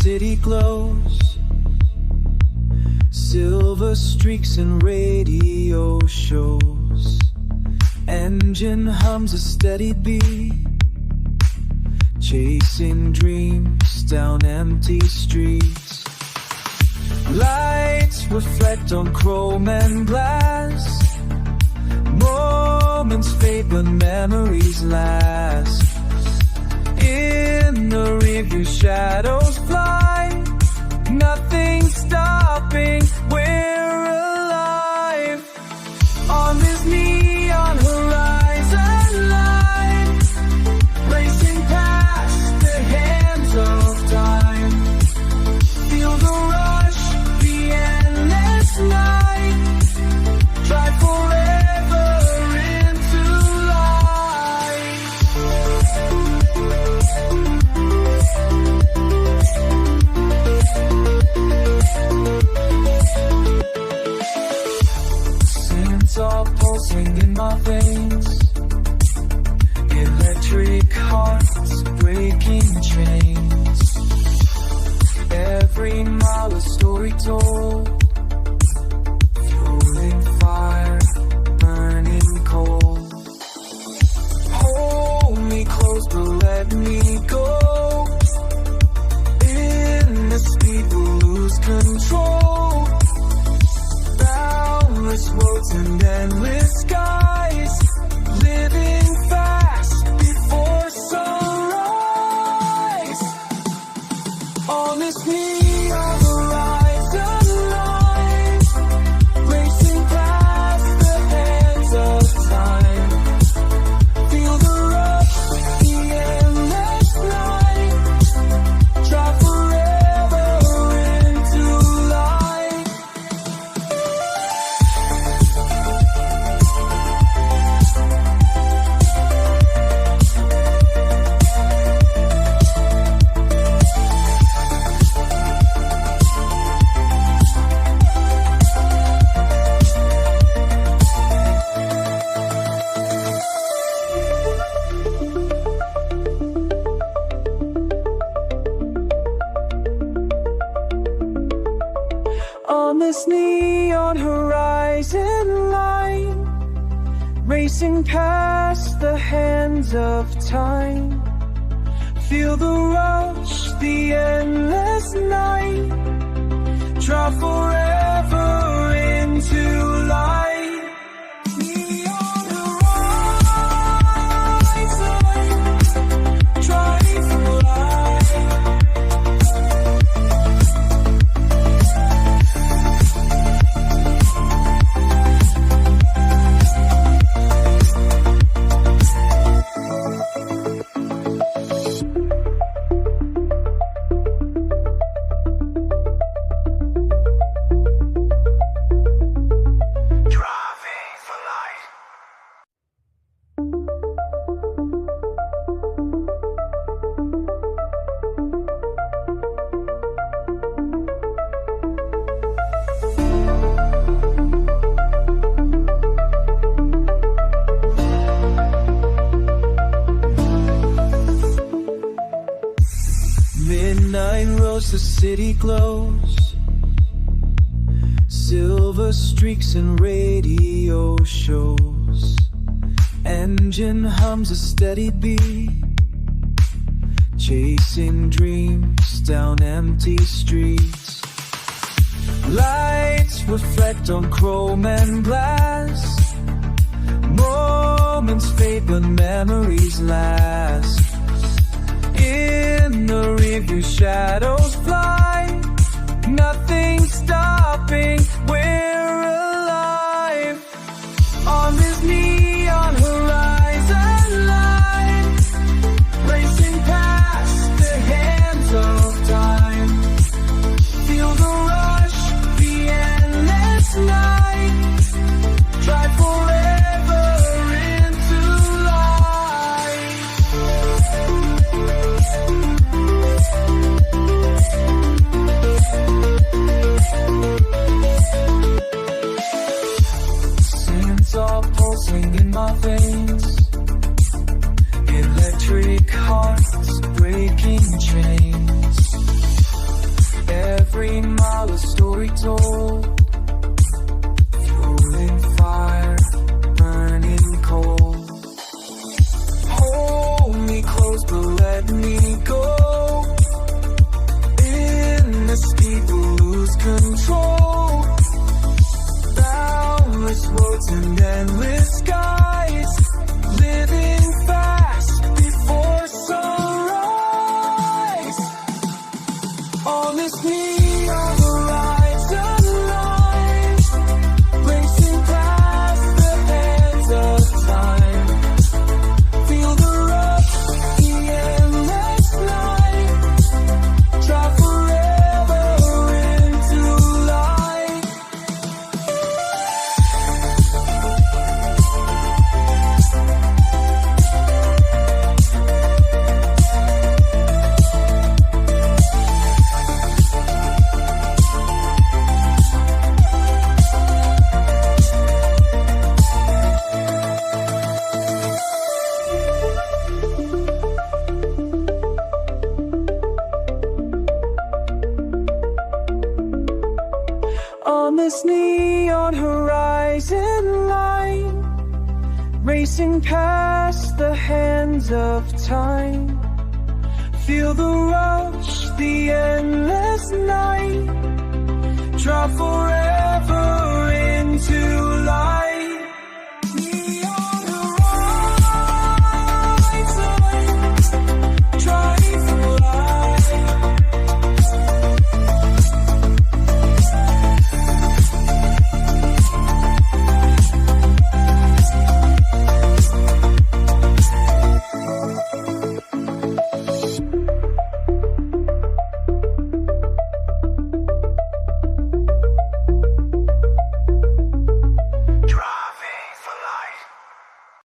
city glows, silver streaks and radio shows. Engine hums a steady beat, chasing dreams down empty streets. Lights reflect on chrome and glass. Moments fade but memories last. In the rearview shadows fly, nothing stopping, we're alive. On this neon horizon line, racing past the hands of time. Feel the rush, the endless night, drive forever into light. Sense of pulsing in my veins, electric hearts breaking chains. Every mile a story told, fueling fire, burning cold. Hold me close but let me go. In the speed we'll lose control. Boundless roads and endless skies, living fast before sunrise. On this neon horizon line, racing past the hands of time. Feel the rush, the endless night, drive forever into light. On this neon horizon line, racing past the hands of time. Feel the rush, the endless night, drive forever into light. Neon horizon, drive for light. Midnight rose, the city glows, silver streaks and radio shows. Engine hums a steady beat, chasing dreams down empty streets. Lights reflect on chrome and glass. Moments fade but memories last. In the rearview shadows fly, nothing stopping, we're alive. On this neon horizon line, racing past the hands of time. Feel the rush, the endless night, drive forever into light. Sense of pulsing in my veins, electric hearts breaking chains. 3 mile, a story told. Fueling fire, burning cold. Hold me close, but let me go. In the speed, we'll lose control. Boundless roads and endless skies. Living fast before sunrise. On this neon horizon line, racing past the hands of time. Feel the rush, the endless night. Drive forever into light. On this neon horizon line, racing past the hands of time. Feel the rush, the endless night. Drive forever